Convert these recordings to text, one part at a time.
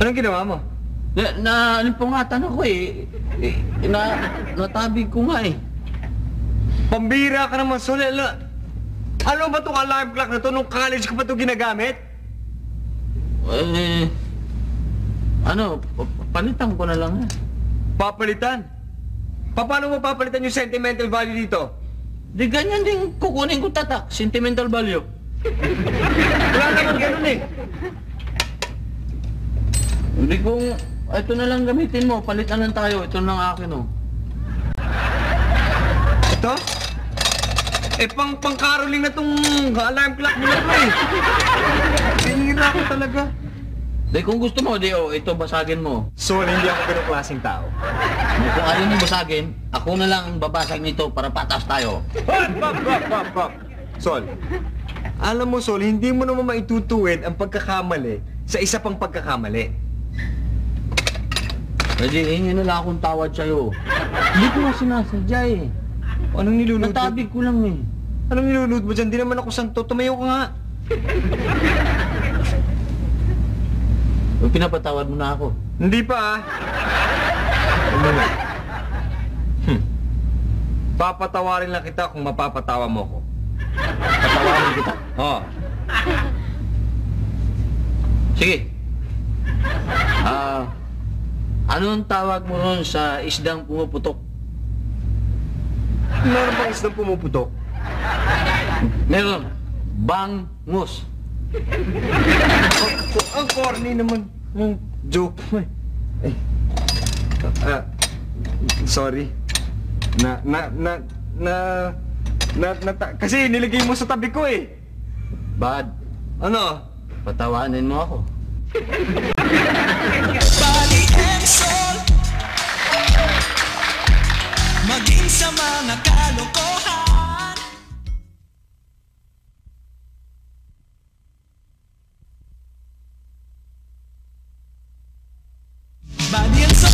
Anong ginawa mo? Nalimpungatan ako eh. Natabig ko nga eh. Pambira ka naman, Sol. Alam ba itong alarm clock na to? Nung college ko pa ito ginagamit? Palitan ko na lang eh. Papalitan? Paano mo papalitan yung sentimental value dito? Di ganyan din kukunin ko tatak. Sentimental value. Wala naman ganun eh. Hindi kung... Ito na lang gamitin mo. Palitan lang tayo. Ito lang akin oh. Ito? Pang-caroling na tong alarm clock mo na ito eh. Pinira ko talaga. Di kung gusto mo, ito basagin mo. Sol, hindi ako ganung klaseng tao. Kung ayaw mo basagin, ako na lang ang babasag nito para patas tayo. Pop. Sol, alam mo Sol, hindi mo naman maitutuwid ang pagkakamali sa isa pang pagkakamali. Pwede, hingi na lang akong tawad sa'yo. Hindi ko nga sinasadya eh. Anong nilulod mo? Natabig ko lang eh. Anong nilulod mo dyan? Di naman ako santo. Tumayo ka nga. Pinapatawad mo na ako. Hindi pa ah. Papatawarin lang kita kung mapapatawa mo ko. Patawarin kita? Oo. Sige. Ano ang tawag mo ron sa isdang pumuputok? Meron bang isang pumuputok? Meron. Bangus. Ang corny naman ng joke mo eh. Sorry. Kasi nilagay mo sa tabi ko eh. Bad. Ano? Patawanin mo ako. Body and soul, maging sa mga kalokohan. Body and soul.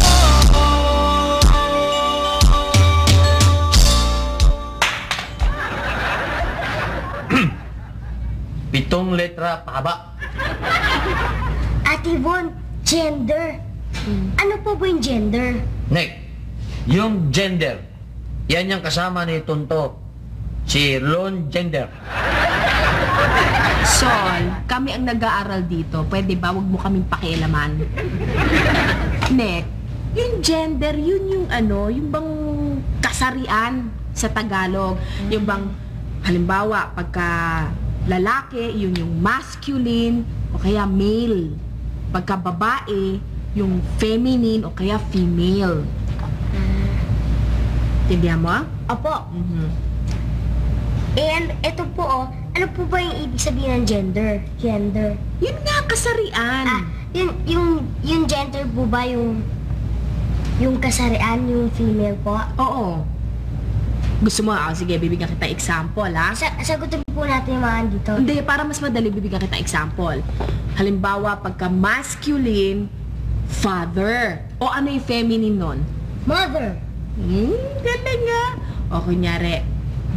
Pitong letra pahaba. Ate Von, gender. Ano po ba yung gender? Nick, yung gender, yan yung kasama ni Tonto. Si Lone Gender. Sol, kami ang nag-aaral dito. Pwede ba wag mo kaming pakialaman? Nek, yung gender, yun yung ano, yung bang kasarian sa Tagalog. Yung bang, halimbawa, pagka lalaki, yun yung masculine o kaya male. Pagka babae, yung feminine o kaya female. Tindihan mo? Opo. Eh, And ito po ano po ba yung ibig sabihin ng gender? Gender. yun nga, kasarian. Yung gender po ba yung kasarian, yung female po? Oo. Gusto mo? Sige, bibigyan kita example, ha? Sagutin po natin yung mga dito. Hindi, para mas madali, bibigyan kita example. Halimbawa, pagka masculine, father. O ano yung feminine nun? Mother. Ganda nga. O kunyari,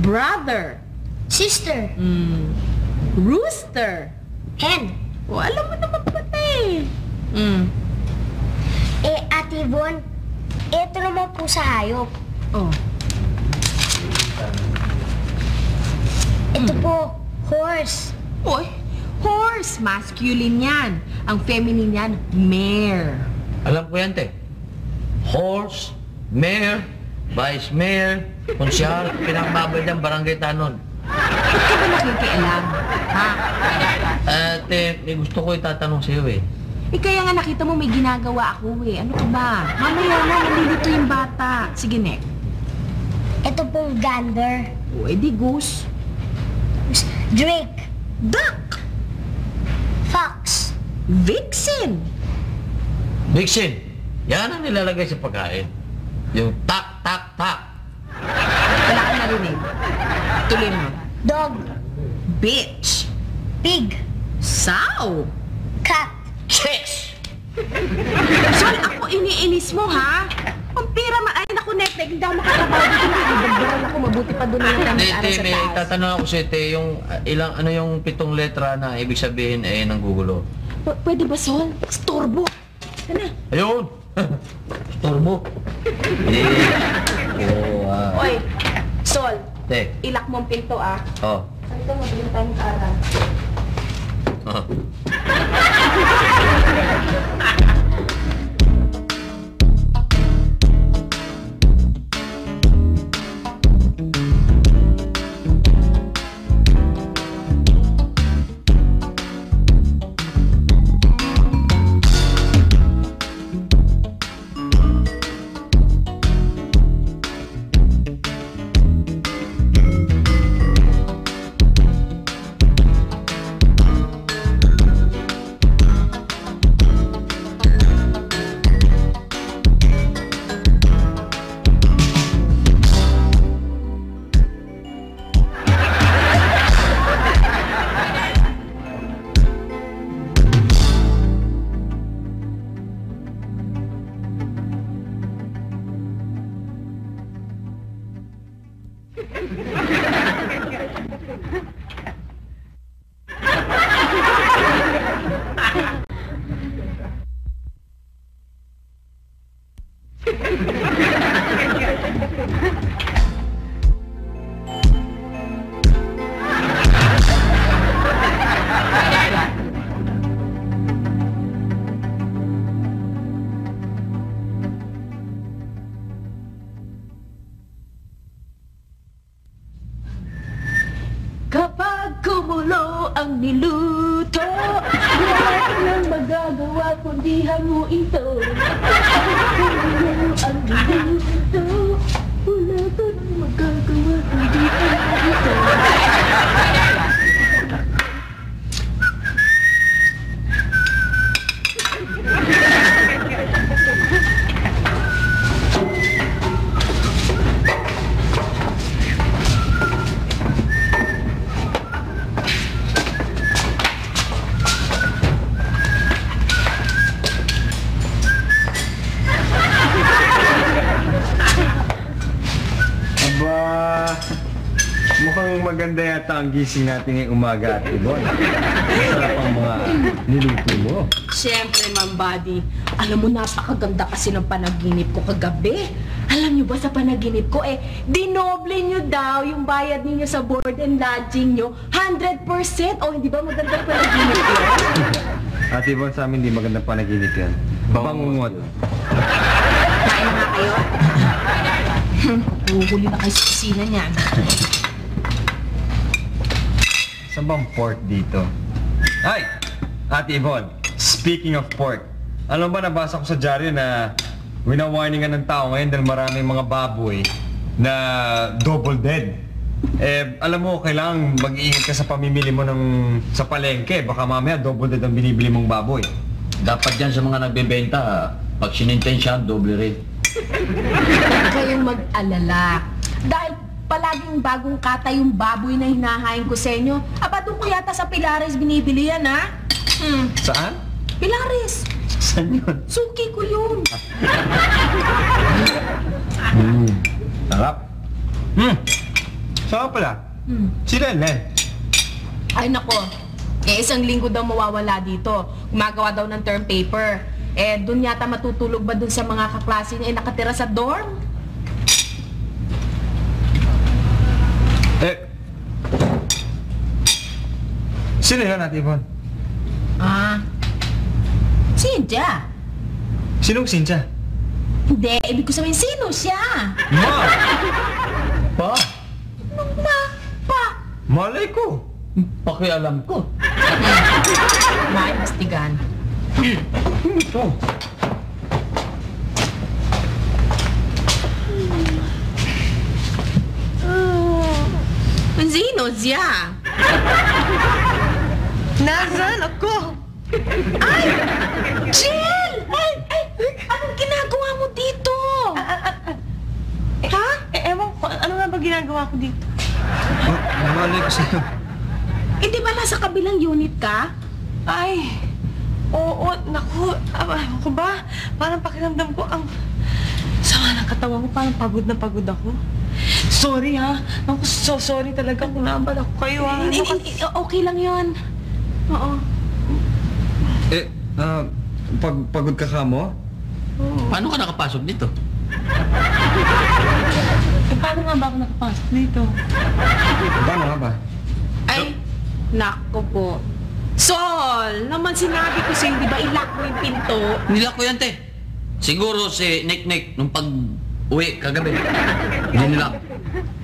brother. Sister. Rooster. Hen. O, alam mo naman pati. Ate Von, ito naman po sa hayop. Oh. Ito po, horse. Oy, horse. Masculine yan. Ang feminine yan, mare. Alam ko yan, te. Horse, mayor, vice mayor, konsyal, pinakababay ng barangay Tanon. Ba't ka ba nakikialam? Ha? Te, may gusto ko itatanong sa'yo eh. Kaya nga nakita mo may ginagawa ako eh. Ano ka ba? Mamaya na, nalilito yung bata. Sige, Nek. Ito pong gander. O, edi goose. Drake. Duck. Fox. Vixen. Vixen, yan ang nilalagay sa pagkain. Yung tak, tak, tak. Wala kang narinig. Tuloy mo. Dog. Bitch. Pig. Sow. Cat. Chicks! Sol, ako iniinis mo, ha? Ang pira ay naku, Nek, hindi ako makakabaw dito. Nagdagdaran ako, mabuti pa doon na yung nag-aaral sa May taas. tatanong ako sa'yo, te, yung ano yung 7 letra na ibig sabihin ng gugulo? Pwede ba, Sol? Storbo. Ito na. Ayun! Store mo. Oy, Sol, Te. ilak mo ang pinto ah. Oh. Halika, mabiling tayo mag-aaral. Oh. Kapag kumulo ang niluto, wala nang magagawa kundi hanguin to. Kapag kumulo ang niluto, wala ka nang magagawa kundi hanguin to. Aba, mukhang maganda yata ang gising natin ngayong umaga at Ibon. Masarap ang mga niluto mo. Siyempre, Ma'am Buddy. Alam mo, napakaganda kasi ng panaginip ko kagabi. Alam niyo ba sa panaginip ko, dinoble niyo daw yung bayad niyo sa board and lodging niyo 100%. O, hindi ba magandang panaginip yun? At Ibon, sa amin di magandang panaginip yan. Bangungot. Kain na nga kayo. Huhuli na kayo sa kusina niyan. Saan bang port dito? Ay! Ate Yvonne, speaking of port, alam ba nabasa ko sa dyaryo na winawarningan ng tao ngayon dahil maraming mga baboy na double dead. Alam mo, kailangan mag-iingat ka sa pamimili mo sa palengke. Baka mamaya double dead ang binibili mong baboy. Dapat yan sa mga nagbebenta, pag sinintensyahan, doble rin. Huwag kayong mag-alala. Dahil palaging bagong kata yung baboy na hinahain ko sa inyo. Aba, doon ko yata sa Pilares binibili yan, ha? Saan? Pilares! Saan yun? Suki ko yun. Sarap. Saan pala? Si Len. Ay, nako. Isang linggo daw mawawala dito. Gumagawa daw ng term paper. Doon yata matutulog ba doon sa mga kaklase niya nakatira sa dorm? Sino yun, Ate Yvonne? Cynthia. Sinong Cynthia? Hindi, ibig ko sabihin, sino siya? Ma! Pa? Pa! Malay ko! Pakialam ko. May mastigan. Ito. Sino siya? Nasaan ako? Ay! Jill! Ay! Anong ginagawa mo dito? Ha? Ewan ko, ano nga ba ginagawa ko dito? Malay ko sa'yo. Di ba nasa kabilang unit ka? Ay, oo, naku, ewan ko ba? Parang pakiramdam ko ang sama ng katawan ko, parang pagod na pagod ako. Sorry ha, naku, so sorry talaga kung naabala ko kayo ha. Okay lang yon. Oo. Pagod ka mo? Paano ka nakapasok dito? Eh, paano nga ba ako nakapasok dito? Paano nga ba? Ay, nako po. Sol, naman sinabi ko sa'yo, di ba ilock mo yung pinto? Nilak ko yan, te. Siguro si Nick nung pag-uwi kagabi. Hindi nilak.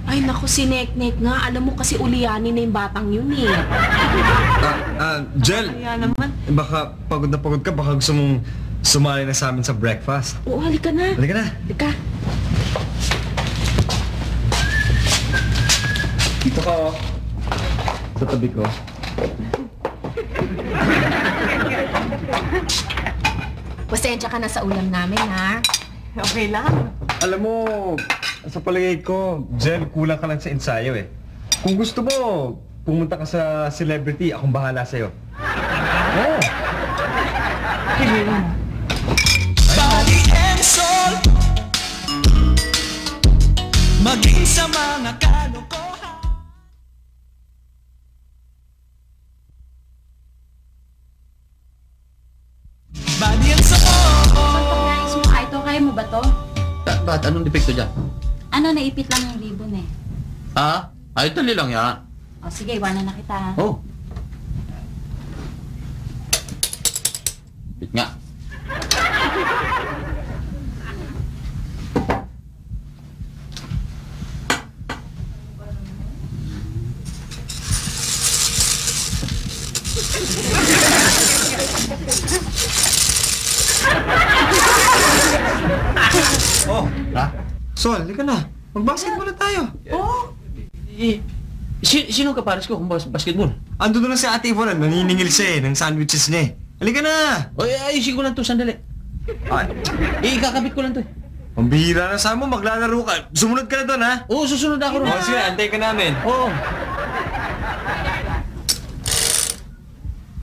Ay, naku, si Nek-Nek nga. Alam mo kasi ulianin na yung batang yun eh. Jel, Kaya naman. baka pagod na pagod ka, baka gusto mong sumali na sa amin sa breakfast. Oo, halika na. Halika na. Halika. Dito ka, oh. Sa tabi ko. Pasensya ka na sa ulam namin, ha? Okay lang. Alam mo, sa palagay ko, Jel, kulang ka lang sa ensayo eh. Kung gusto mo, pumunta ka sa celebrity, akong bahala sa'yo. Oh. Body and soul. Maging sa mga kalokohan. Body and soul. Pagkakais mo, ito, kaya mo ba to? Bakit? Anong depekto dyan? Ano, naipit lang yung ribbon eh. Ha? Ay, dali lang yan. O sige, iwanan na kita ha. Oh. Bit nga. Oh, Ha? Sol, halika na. Mag-basketball na tayo. Oh. Sino ka pares ko kung basketball? Ando na lang si Ate Ivon, naniningil siya eh, ng sandwiches niya eh. Halika na! O, ayusin ko lang to, sandali. Ay, Ikakabit ko lang to eh. pambihira na sa mo, maglalaro ka. Sumunod ka na doon ha? Oo, susunod ako ron. Oh, sige, antay ka namin. Oo.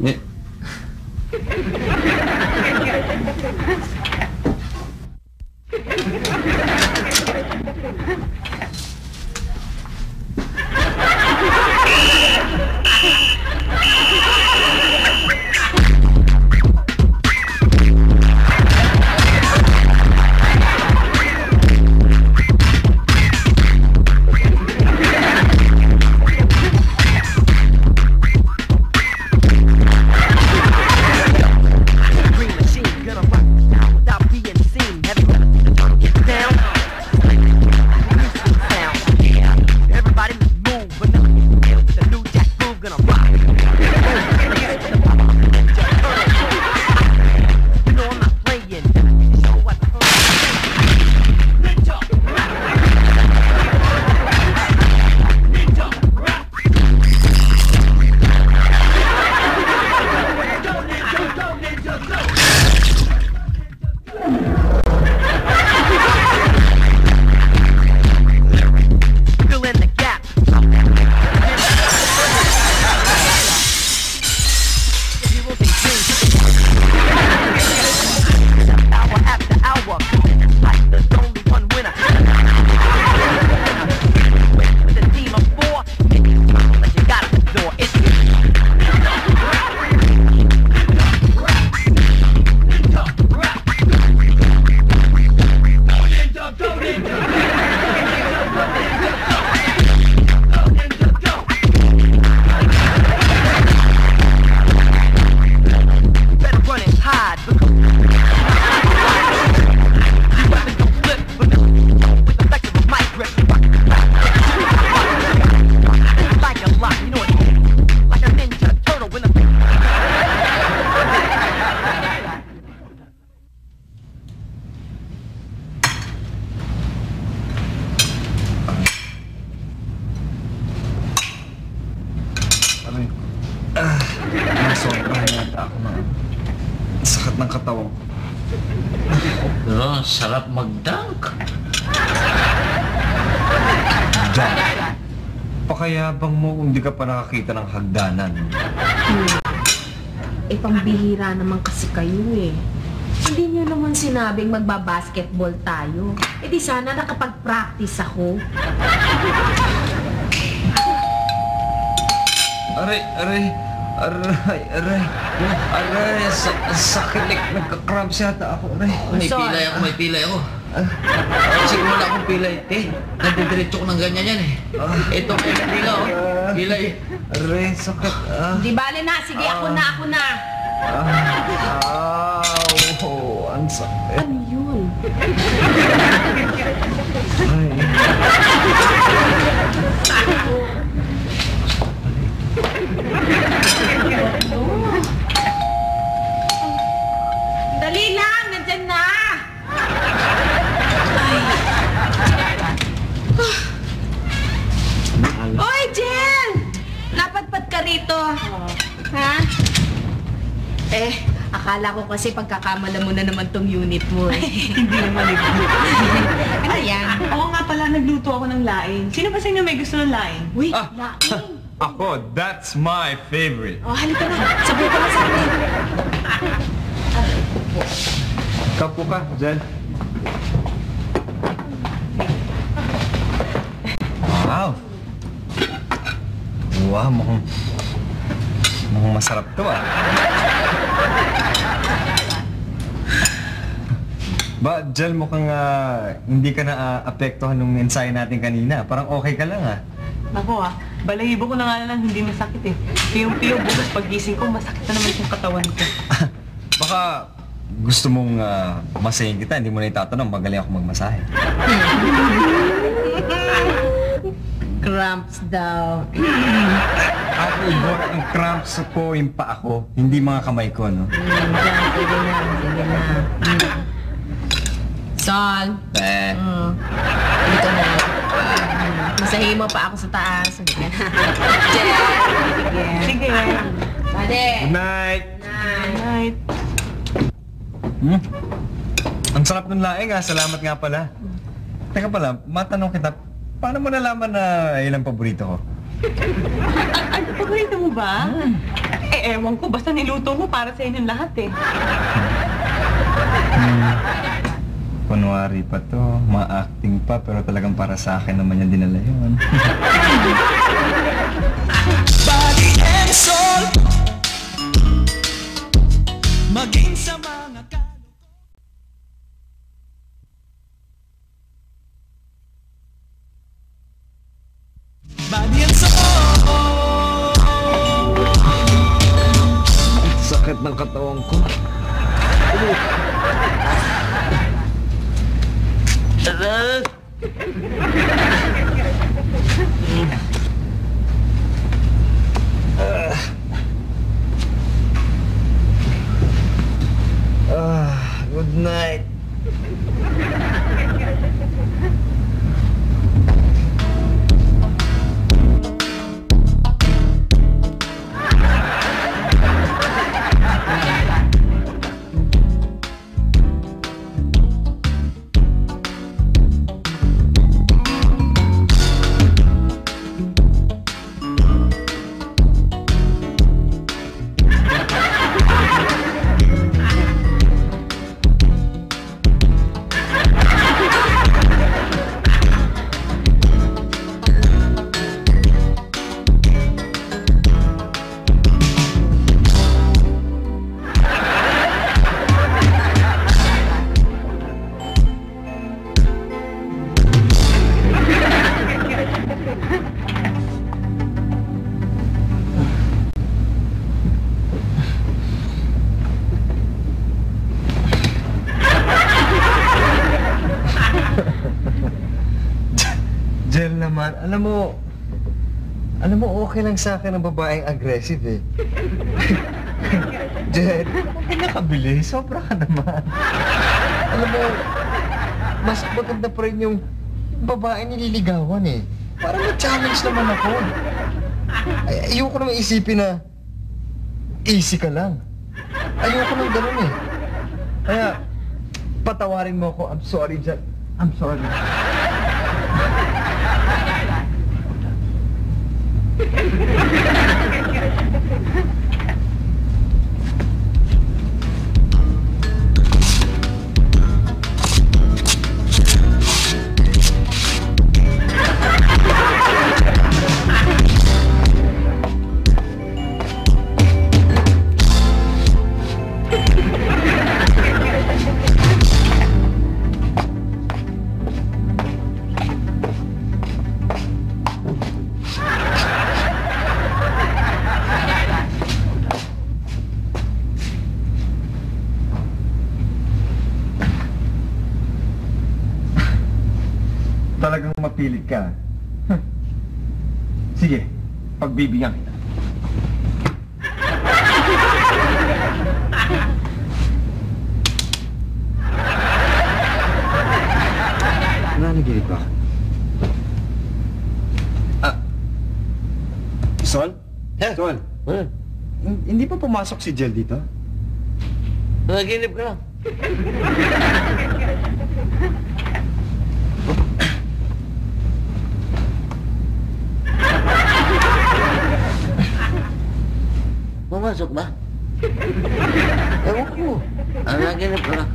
Eh, Green machine, gonna rock without being seen. Heavy down. Sound. Everybody move, but no. The new jack groove gonna rock. You know I'm not playing. So what? Fill in the gap. Heroes and dreams. Hour after hour. Like there's only one winner. With a team of four. Like you got the door. It's better run and hide because you weapon don't flip with the effect of a mic grip. It's like a lock, you know it, like a ninja turtle when a Aray. Nasobrahan yata ako na. Sakit ng katawan ko. pero sarap mag-dunk. Jack, pakayabang mo kung di ka pa nakakita ng hagdanan. Eh, pambihira naman kasi kayo eh. Hindi niyo naman sinabing magbabasketball tayo. Eh di sana nakapag-practice ako. Aray, Aray, aray. Aray, sakit. Nagka-cramps yata ako, aray. May pilay ako. Siguro wala akong pilay, te. Nagdidiretso ko ng ganyan yan eh. Ito kayo ng pilay, oh. Pilay. Aray, sakit. Di bale na, sige, ako na. Ang sakit. Ano yun? Dali lang, nandyan na. Oy, Jen! Napatpat ka rito. Ha? Akala ko kasi pagkakamala mo na naman tong unit mo eh. Hindi naman nagluto. Ano yan? Oo nga pala, nagluto ako ng laing. Sino ba sa inyo may gusto ng laing? Uy, laing. Ako, that's my favorite. Oh, halika na. Sabihin ko na sa akin. Kapo ka, Jen. Wow. Wow, mukhang masarap to ah. Ba, Jel, mukhang hindi ka na apektuhan nung ensayo natin kanina. Parang okay ka lang ah. Naku balahibo ko na nga lang hindi masakit eh. Piyong-piyo bukas paggising ko, masakit na naman yung katawan ko. Baka gusto mong masahin kita, hindi mo na itatanong, magaling ako magmasahe. Cramps daw. Ako, Igor, ang cramps ko yung paa ko, hindi mga kamay ko, no? Sige na. Sol. Dito na. Masahin mo pa ako sa taas. Sige. Sige. Pwede. Good night! Good night. Ang sarap ng laing ah, salamat nga pala. Teka pala, matanong kita, paano mo nalaman na ilang paborito ko? Ano, paborito mo ba? Ewan ko, basta niluto mo para sa inyong lahat eh. Kunwari pa to, ma-acting pa, pero talagang para sa akin naman yung dinala yun. Body and soul. Maging sa mga body and soul. Sakit ng katawan ko. Good night. Jel naman, alam mo okay lang sa akin ang babaeng aggressive eh. Jel, huwag ka nakabili, sobra ka naman. Alam mo, mas maganda pa rin yung babaeng nililigawan eh. Para ma-challenge naman ako. Ayoko naman isipin na easy ka lang. Ayoko nang ganun eh. Kaya, patawarin mo ako. I'm sorry, Jel. I'm sorry. mapilit ka. Sige, pagbibigyan kita. Nanaginip ba? Sol? Sol? Hindi pa pumasok si Jel dito? Nanaginip ka lang. Pumasok ba? Ewan ko. Nanaginip ka lang.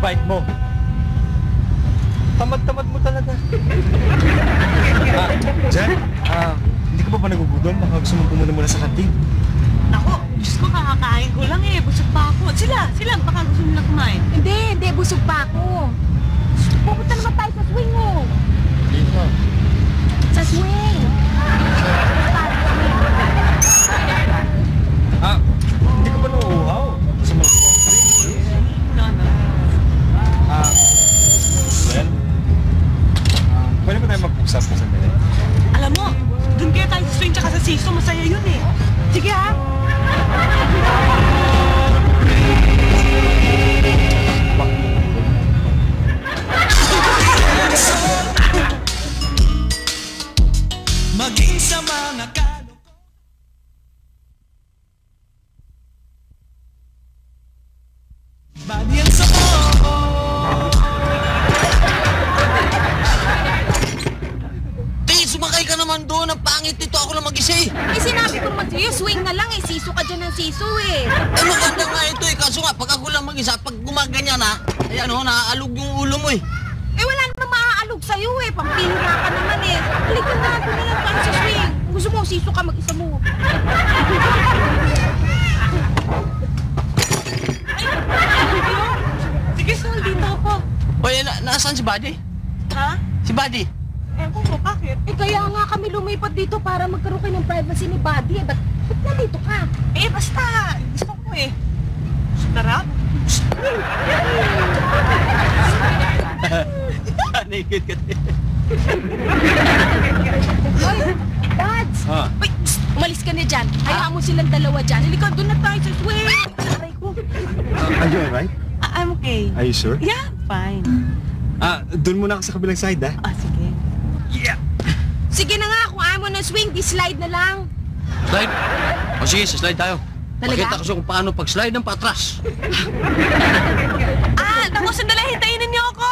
Bike mo. Tamad-tamad mo talaga. Jen, hindi ka ba nagugutom? Baka gusto mo muna sa kantin. Ako, Diyos ko, kakakain ko lang eh. Busog pa ako. Sila, baka gusto nila kumain. Hindi, busog pa ako. Pupunta naman tayo sa swing mo. Dito. Sa swing. Hindi ka ba nauuhaw? Gusto mo lang well, pwede ba tayo mag-usap sa sandali? Alam mo, dun kaya tayo sa swing tsaka sa siso. Masaya yun eh. Sige ha. Maging sa mga kaloko. Body and soul. Sumakay ka naman doon. Ang pangit nito. Ako lang mag-isa eh. Sinabi ko mag-iyo, swing na lang eh. Siso ka dyan ng siso eh. Maganda nga ito eh. Kaso nga, pag ako lang mag-isa, pag gumaganyan na, ayan o, naaalog yung ulo mo eh. Wala namang maaalog sa'yo eh. Pampihira ka naman eh. Halika na, doon na lang tayo sa swing. Kung gusto mo, siso ka mag-isa mo. Sige, Sol, dito ako. Oye, nasaan si Buddy? Ha? Si Buddy? Ewan ko, bakit? Kaya nga kami lumipat dito para magkaroon kayo ng privacy ni Buddy eh. Ba't nandito ka? Basta. Gusto ko eh. Tara. Naked ka din. Hoy, Buds! Wait, umalis ka na dyan. Hayaan mo silang dalawa dyan. Halika, doon na tayo sa swing. Aray ko. Are you alright? I'm okay. Are you sure? Yeah, fine. Doon muna ako sa kabilang side, ha? Sige. Sige na nga, kung ayaw mo na swing, di-slide na lang. Slide? O sige, slide tayo. Talaga? Pakita ko siya kung paano pag-slide ng patras. Naku, sandali, hintayin ninyo ako.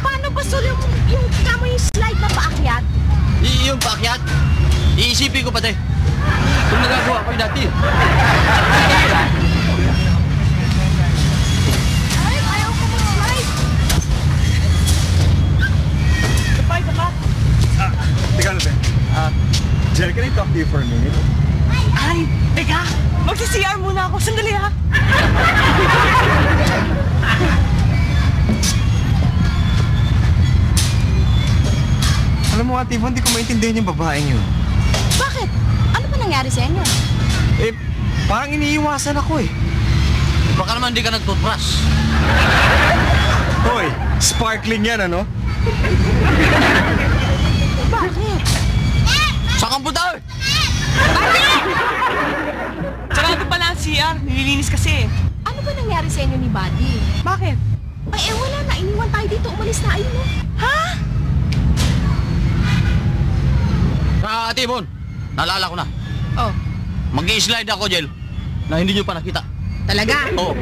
Paano ba Sol yung kamo yung slide na paakyat? Yung paakyat? Iisipin ko pati. Kung nagagawa ko yung dati. Ay, ayaw ko mag-slide. Sapa. Teka na, Ben. Jel, can I talk to you for a minute? Ay, teka. Magsi-CR muna ako. Sandali ha. Alam mo, Ate Yvonne, hindi ko maintindihan yung babaeng yun. Bakit? Ano ba nangyari sa inyo? Parang iniiwasan ako eh. Baka naman hindi ka nag-toothbrush. Hoy, sparkling yan, ano? Bakit? Saan kang punta eh? Sarado pala ang CR. Nililinis kasi. Ano ba nangyari sa inyo ni Buddy? Bakit? Ay, wala na. Iniwan tayo dito. Umalis na. Ayun, no? Ha? Ate Ibon, naalala ko na. Oh, Mag-i-slide ako, Jel, na hindi nyo pa nakita. talaga? Oo.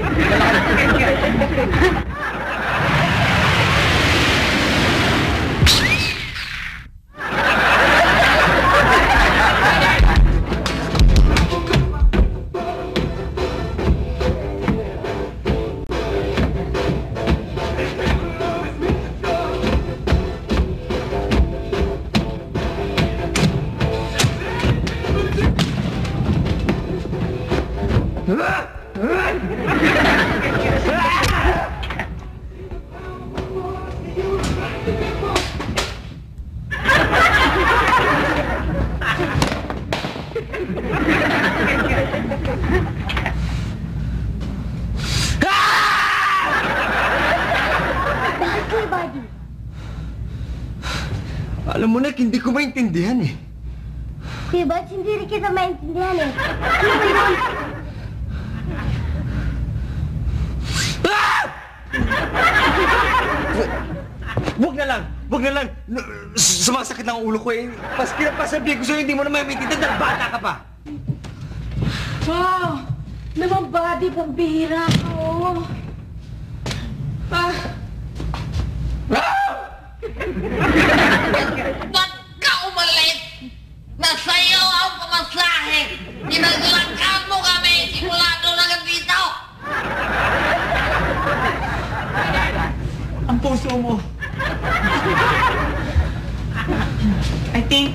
Alam mo, Nek, hindi ko maintindihan eh. Kuya Buds, hindi rin kita maintindihan eh. Ano ba yun? Wag na lang! Wag na lang! Sumasakit lang ang ulo ko eh. Pas pinapasabihin ko sa'yo, hindi mo na maintindihan dahil bata ka pa. Wow! Naman, Buddy, pambihira ka, oh. Ba't ka umalit? Nasa'yo ang pamasahe! Inaglangkan mo kami simula doon hanggang dito! Ang puso mo. I think,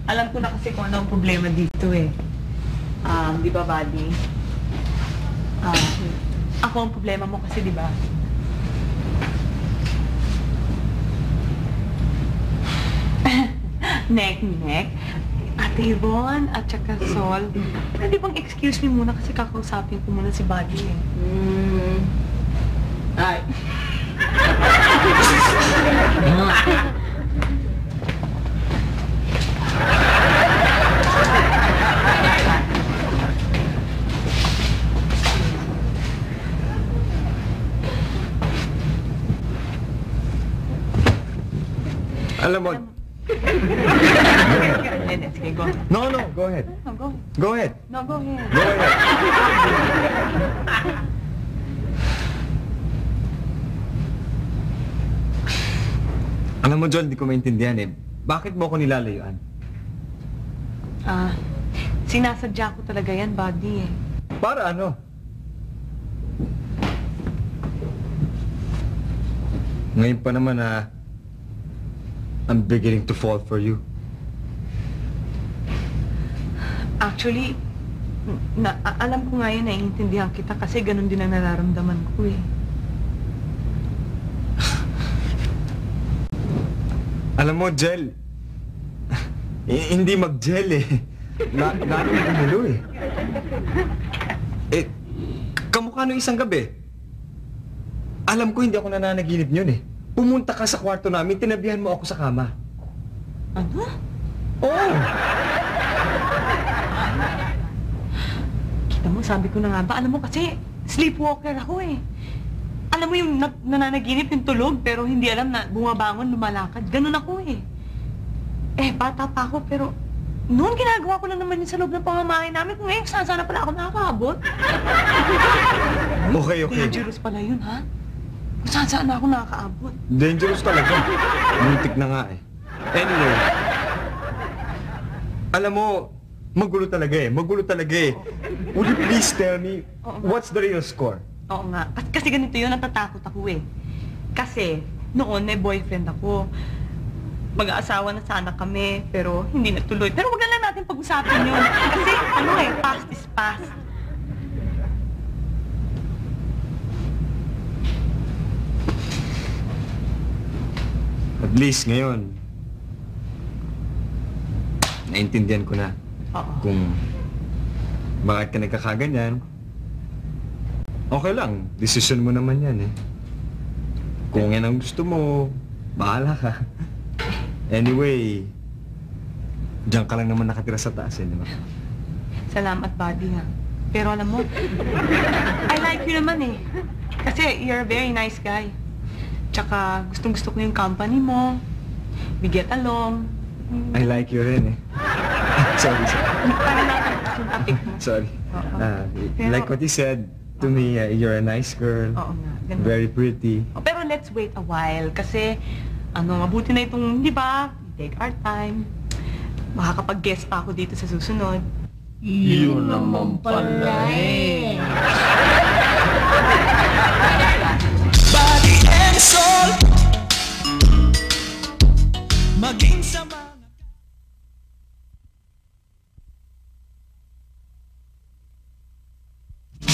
alam ko na kasi kung ano ang problema dito eh. Di ba, Buddy? Ako ang problema mo kasi, di ba? Nek, Ate Yvonne at saka Sol, pwede bang excuse me muna kasi kakausapin ko muna si Buddy eh. Ay. Alam mo... Sige, go. No, go ahead. No, go. Go ahead. No, go ahead. Go ahead. Alam mo, John, di ko maintindihan eh. Bakit mo ako nilalayuan? Sinasadya ko talaga yan, Buddy eh. Para ano? Ngayon pa naman I'm beginning to fall for you. Actually, alam ko nga yun, naiintindihan kita kasi ganun din ang nararamdaman ko eh. Alam mo, Jel, hindi mag-gel eh. Lalo gumulo eh. Kamukha nung isang gabi. Alam ko hindi ako nananaginip yun eh. Pumunta ka sa kwarto namin, tinabihan mo ako sa kama. Ano? Oo! Kita mo, sabi ko na nga ba, alam mo kasi, sleepwalker ako eh. Alam mo yung nananaginip yung tulog, pero hindi alam na bumabangon, lumalakad. Ganun ako eh. Bata pa ako, pero noon ginagawa ko lang naman yun sa loob ng pamamahay namin. Kung ngayon, sana pala ako nakakaabot. Okay. Dangerous pala yun, ha? Kung saan na ako nakakaabot. Dangerous talaga. Muntik na nga eh. Anyway, alam mo, magulo talaga eh. Would you please tell me, what's the real score? Oo nga. Kasi ganito yun, natatakot ako eh. Kasi, noon may boyfriend ako. Mag-aasawa na sana kami, pero hindi natuloy. Pero wag na lang natin pag-usapin yun. Kasi, past is past. At least ngayon, naintindihan ko na kung bakit ka nagkakaganyan. Okay lang, desisyon mo naman yan eh. Kung yan ang gusto mo, bahala ka. Anyway, diyan ka lang naman nakatira sa taas, di ba? Salamat, buddy, ha. Pero alam mo, I like you naman eh. Kasi you're a very nice guy. Tsaka gustong-gusto ko yung company mo. We get along. I like you rin eh. Sorry. Para natin yung topic mo. Sorry. Pero- Like what you said to me, you're a nice girl. Oo nga, ganun. Very pretty. Pero let's wait a while kasi mabuti na itong, di ba? We take our time. Makakapag-guest pa ako dito sa susunod. Yun naman pala eh. Body and soul. Maging sa mga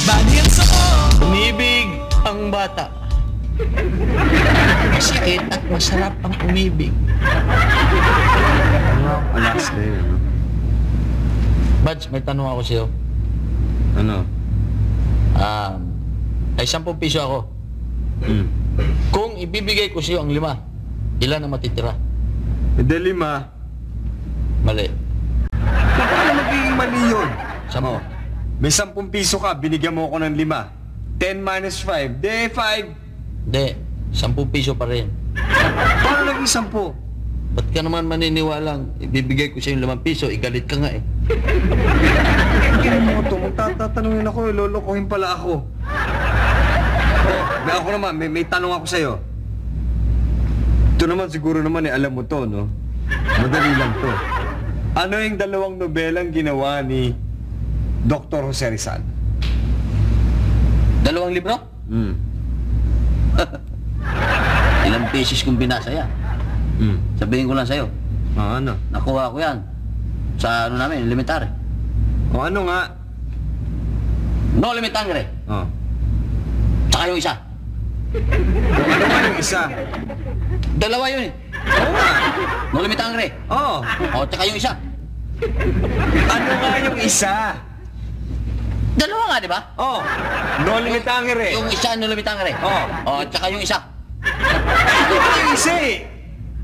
body and soul. Umibig ang bata. Masakit at masarap ang umibig. Alaska yun, no? Bads, may tanong ako sa'yo. Ano? Ay 10 piso ako. Kung ibibigay ko sa'yo ang 5, ilan ang matitira? Hindi 5. Mali. Paano magiging mali yun? 10. May 10 piso ka, binigyan mo ako ng 5. 10 minus 5, de 5. Hindi, 10 piso pa rin. Paano naging 10? Ba't ka naman maniniwalang ibibigay ko sa'yo 5 piso, igalit ka nga eh. Hindi mo ito, magtatanungin ako, lolokohin pala ako. Ako naman, may tanong ako sa'yo. Ito naman siguro naman alam mo to, no? Madali lang to. Ano yung 2 nobelang ginawa ni Dr. Jose Rizal? 2 libro? Ilang beses kong binasa yan. Sabihin ko lang sa'yo, Ano? nakuha ko yan sa namin, elementary. O ano nga? No limitangre. Oh. Tsaka yung isa. O ano nga yung isa? 2 yun eh. Oo nga. No limitangre. Oo. O, tsaka yung isa. Ano nga yung isa? 2 nga, di ba? Oh. No limitangere. Yung isa, no limitangre. Oo. O, tsaka yung isa. Ano nga yung isa eh?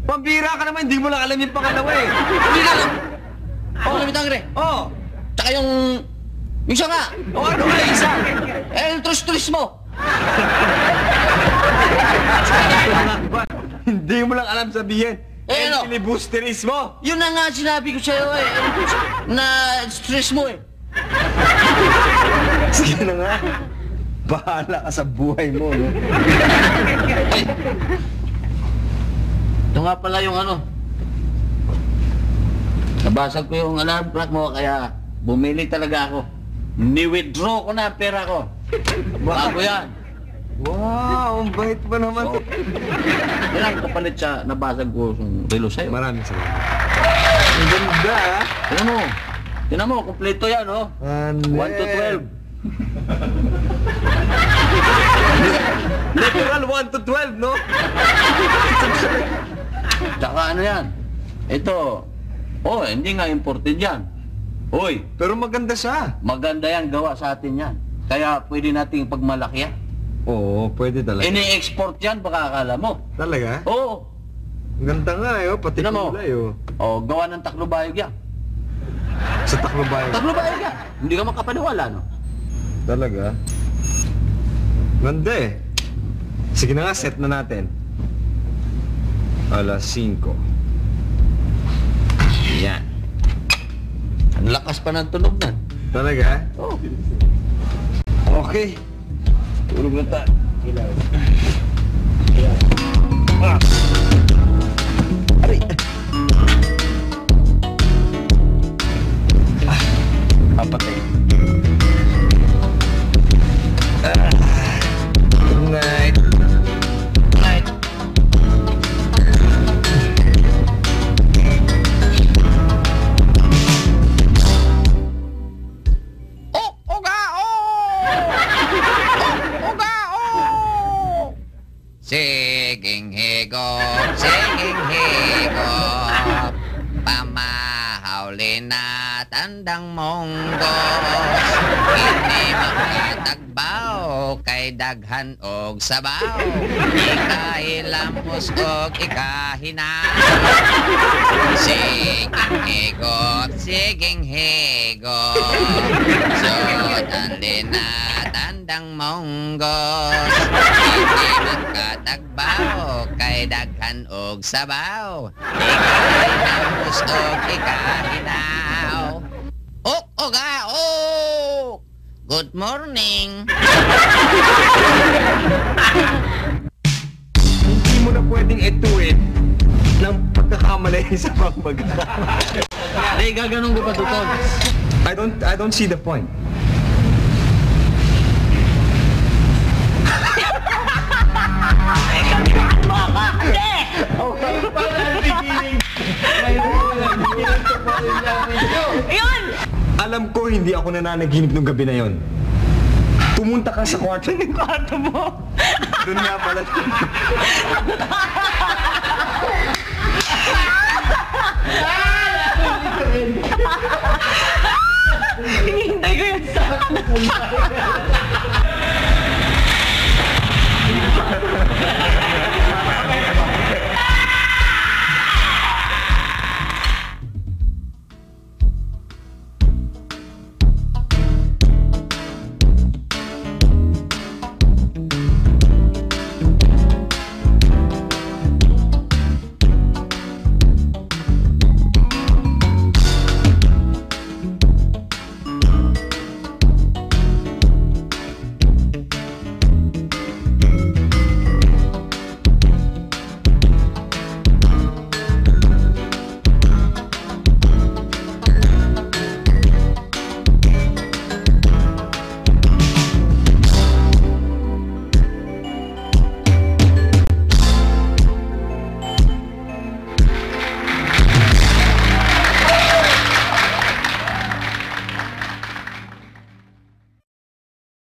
Pambira ka naman, hindi mo lang alam yung pangalawa eh. Hindi na lang. No limitangre. Oh. Tsaka yung isa nga. O ano nga yung isa? El trus-trus mo. Hindi mo lang alam sabihin. Eh, ano? El filibusterismo. Yun na nga sinabi ko sa'yo eh. Na stress mo eh. Sige na nga. Bahala ka sa buhay mo, no? Ay. Ito nga pala yung ano. Nabasag ko yung alarm clock mo kaya bumili talaga ako. Ni-withdraw ko na ang pera ko. Bago yan. Wow, ang bait pa naman. So, yan ang kapalit sa nabasag ko yung relo sa'yo. Maraming salamat. Ang ganda, ah. Tignan mo, kompleto yan, oh. 1 to 12. Literal 1 to 12, no? Tsaka ano yan? Ito. Oh, hindi nga imported yan. Hoy, Pero maganda siya. maganda yan, gawa sa atin yan. Kaya pwede nating pagmalaki yan. Oo, pwede talaga. Ini-export yan, baka akala mo. Talaga? Oo. Ang ganda nga, eh, oh. Pati Tignan mo. kulay, oh. Oh, gawa ng Taclobayog yan. Sa Taclobayog. Taclobayog yan. Hindi ka makapaniwala, no? Talaga? Ganda eh. Sige na nga, set na natin. 5:00. Yan. Ang lakas pa ng tunog na. Talaga? Oh. Okay. Tulog na tayo. Aray! Papatay. Good night. Night. Oh, oga, oh! Oh, oga, oh! Siging higop, pamahawli na tandang monggos, hindi makatagbaw kay daghan og sabaw. Ikahilamos og ikahinaw. Siging higot, siging higot. Sudan linat andang monggos. Hindi magkatagbaw kay daghan og sabaw. Ikahilamos og ikahinaw. Ok, oga, ok! Good morning! Hindi mo na pwedeng etuin ng pagkakamali sa pagbaga. Ay, gaganong ko pa tutol. I don't see the point. Ayun! Alam ko hindi ako nananaginip nung gabi na yon. Pumunta ka sa kwarto. Yung kwarto mo. Doon nga pala. Hinihintay ko yun sa akin.